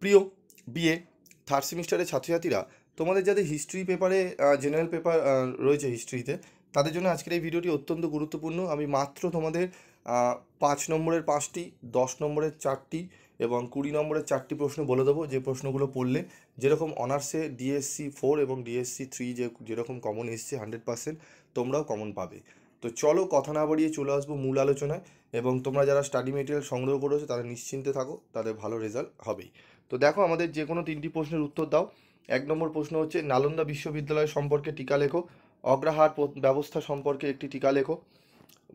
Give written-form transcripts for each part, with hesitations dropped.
প্রিয় BA third সেমিস্টারের ছাত্রছাত্রীরা, তোমাদের যাদের হিস্ট্রি পেপারে জেনারেল পেপার রয়েছে হিস্ট্রিতে, তাদের জন্য আজকের এই ভিডিওটি অত্যন্ত গুরুত্বপূর্ণ। আমি মাত্র তোমাদের 5 নম্বরের 5টি, 10 নম্বরের 4টি এবং 20 নম্বরের 4টি প্রশ্ন বলে দেবো, যে প্রশ্নগুলো পড়লে যেরকম অনার্সে DSC 4 এবং DSC 3 যেরকম কমন এসছে 100% তোমরাও কমন পাবে। তো চলো কথা না বাড়িয়ে চলে আসবো মূল আলোচনায়। এবং তোমরা যারা স্টাডি মেটেরিয়াল সংগ্রহ করেছো তারা নিশ্চিন্তে থাকো, তাদের ভালো রেজাল্ট হবেই। তো দেখো, আমাদের যে কোনো 3টি প্রশ্নের উত্তর দাও। 1 নম্বর প্রশ্ন হচ্ছে, নালন্দা বিশ্ববিদ্যালয় সম্পর্কে টিকা লেখো। অগ্রহার ব্যবস্থা সম্পর্কে একটি টিকা লেখো।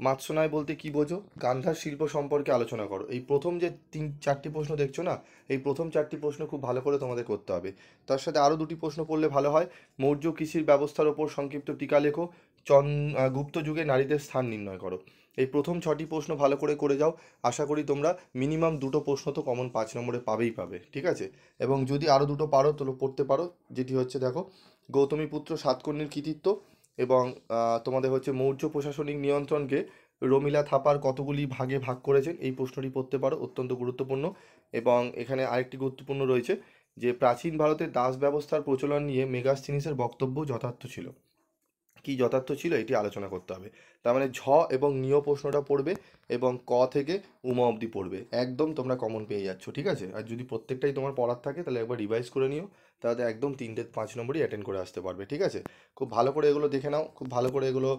মাৎস্যন্যায় বলতে কি বোঝো? গান্ধার শিল্প সম্পর্কে আলোচনা করো। এই প্রথম যে 4টি প্রশ্ন দেখছো না, এই প্রথম 4টি প্রশ্ন খুব ভালো করে তোমাদের করতে হবে। তার সাথে আরও 2টি প্রশ্ন পড়লে ভালো হয়। মৌর্য কৃষির ব্যবস্থার ওপর সংক্ষিপ্ত টিকা লেখো। গুপ্ত যুগে নারীদের স্থান নির্ণয় করো। এই প্রথম 6টি প্রশ্ন ভালো করে করে যাও। আশা করি তোমরা মিনিমাম 2টো প্রশ্ন তো কমন 5 নম্বরে পাবে, ঠিক আছে? এবং যদি আরও 2টো পারো তাহলে পড়তে পারো, যেটি হচ্ছে দেখো, গৌতমীপুত্র সাতকর্ণীর কৃতিত্ব এবং তোমাদের হচ্ছে মৌর্য প্রশাসনিক নিয়ন্ত্রণকে রমিলা থাপার কতগুলি ভাগে ভাগ করেছেন, এই প্রশ্নটি পড়তে পারো, অত্যন্ত গুরুত্বপূর্ণ। এবং এখানে আরেকটি গুরুত্বপূর্ণ রয়েছে যে প্রাচীন ভারতের দাস ব্যবস্থার প্রচলন নিয়ে মেগাস্থিনিসের বক্তব্য যথার্থ ছিল। কি যথার্থ ছিল এটি আলোচনা করতে হবে। তার মানে ঝ এবং নিয় প্রশ্নটা পড়বে এবং ক থেকে উমা অবধি পড়বে, একদম তোমরা কমন পেয়ে যাচ্ছ, ঠিক আছে? আর যদি প্রত্যেকটাই তোমার পড়ার থাকে তাহলে একবার রিভাইজ করে নিও, তাহলে একদম 3-5 নম্বরই অ্যাটেন্ড করে আসতে পারবে, ঠিক আছে? খুব ভালো করে এগুলো দেখে নাও, খুব ভালো করে এগুলো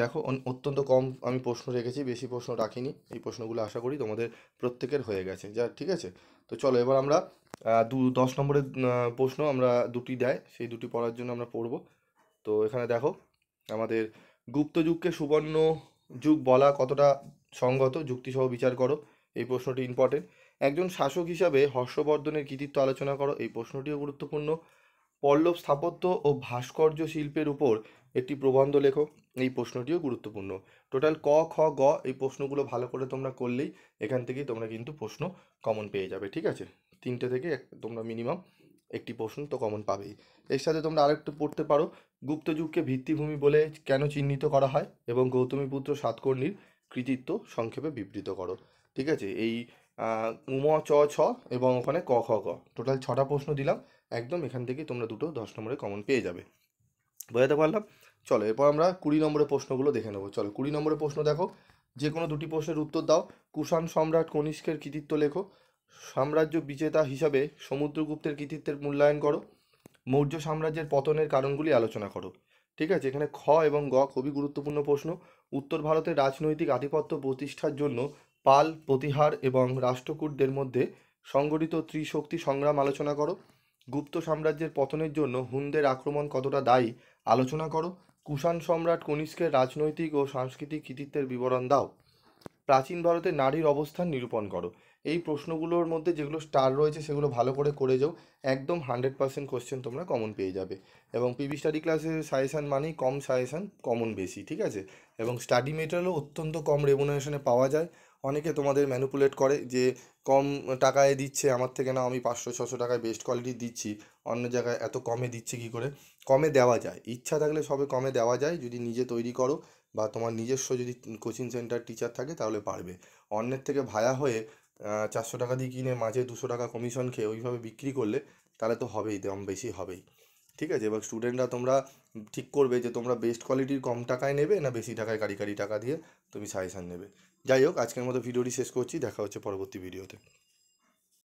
দেখো। অত্যন্ত কম আমি প্রশ্ন রেখেছি, বেশি প্রশ্ন রাখিনি। এই প্রশ্নগুলো আশা করি তোমাদের প্রত্যেকের হয়ে গেছে যা, ঠিক আছে? তো চলো এবার আমরা 10 নম্বরের প্রশ্ন আমরা 2টি দেয়, সেই 2টি পড়ার জন্য আমরা পড়বো। তো এখানে দেখো, আমাদের গুপ্ত যুগকে সুবর্ণ যুগ বলা কতটা সঙ্গত, যুক্তিসহ বিচার করো। এই প্রশ্নটি ইম্পর্টেন্ট। একজন শাসক হিসাবে হর্ষবর্ধনের কৃতিত্ব আলোচনা করো। এই প্রশ্নটিও গুরুত্বপূর্ণ। পল্লব স্থাপত্য ও ভাস্কর্য শিল্পের উপর একটি প্রবন্ধ লেখো। এই প্রশ্নটিও গুরুত্বপূর্ণ। টোটাল ক, খ, গ এই প্রশ্নগুলো ভালো করে তোমরা করলেই এখান থেকেই তোমরা কিন্তু প্রশ্ন কমন পেয়ে যাবে, ঠিক আছে? 3টে থেকে তোমরা মিনিমাম একটি প্রশ্ন তো কমন পাবেই। এর সাথে তোমরা আরেকটু পড়তে পারো, গুপ্ত যুগকে ভিত্তিভূমি বলে কেন চিহ্নিত করা হয় এবং গৌতমীপুত্র সাতকর্ণীর কৃতিত্ব সংক্ষেপে বিবৃত করো, ঠিক আছে? এই উম চ ছ এবং ওখানে ক খ গ টোটাল 6টা প্রশ্ন দিলাম। একদম এখান থেকে তোমরা 2টো 10 নম্বরে কমন পেয়ে যাবে। বোঝাতে পারলাম? চলো এরপর আমরা 20 নম্বরের প্রশ্নগুলো দেখে নেবো। চলো 20 নম্বরের প্রশ্ন দেখো, যে কোনো 2টি প্রশ্নের উত্তর দাও। কুষাণ সম্রাট কনিষ্কের কৃতিত্ব লেখো। সাম্রাজ্য বিজেতা হিসাবে সমুদ্রগুপ্তের কৃতিত্বের মূল্যায়ন করো। মৌর্য সাম্রাজ্যের পতনের কারণগুলি আলোচনা করো, ঠিক আছে? এখানে খ এবং গ খুবই গুরুত্বপূর্ণ প্রশ্ন। উত্তর ভারতের রাজনৈতিক আধিপত্য প্রতিষ্ঠার জন্য পাল, প্রতিহার এবং রাষ্ট্রকূটদের মধ্যে সংগঠিত ত্রিশক্তি সংগ্রাম আলোচনা করো। গুপ্ত সাম্রাজ্যের পতনের জন্য হুনদের আক্রমণ কতটা দায়ী আলোচনা করো। কুষাণ সম্রাট কনিষ্কের রাজনৈতিক ও সাংস্কৃতিক কৃতিত্বের বিবরণ দাও। প্রাচীন ভারতে নারীর অবস্থান নিরূপণ করো। এই প্রশ্নগুলোর মধ্যে যেগুলো স্টার রয়েছে সেগুলো ভালো করে করে যাও, একদম 100% কোশ্চেন তোমরা কমন পেয়ে যাবে। এবং পিবি স্টাডি ক্লাসের সাজেশান মানেই কম সাজেশান, কমন বেশি, ঠিক আছে? এবং স্টাডি মেটেরিয়ালও অত্যন্ত কম রেমুনারেশনে পাওয়া যায়। অনেকে তোমাদের ম্যানুপুলেট করে যে কম টাকায় দিচ্ছে, আমার থেকে না, আমি 500-600 টাকায় বেস্ট কোয়ালিটি দিচ্ছি, অন্য জায়গায় এত কমে দিচ্ছে কী করে? কমে দেওয়া যায়, ইচ্ছা থাকলে সবে কমে দেওয়া যায়, যদি নিজে তৈরি করো বা তোমার নিজস্ব যদি কোচিং সেন্টার টিচার থাকে তাহলে পারবে। অন্যের থেকে ভায়া হয়ে 400 টাকা দিয়ে কিনে মাঝে 200 টাকা কমিশন খেয়ে ওইভাবে বিক্রি করলে তাহলে তো হবেই, দাম বেশি হবেই, ঠিক আছে? এবার স্টুডেন্টরা তোমরা ঠিক করবে যে তোমরা বেস্ট কোয়ালিটির কম টাকায় নেবে না বেশি টাকায় কারি টাকা দিয়ে তুমি সাজেশান নেবে। যাই হোক, আজকের মতো ভিডিওটি শেষ করছি, দেখা হচ্ছে পরবর্তী ভিডিওতে।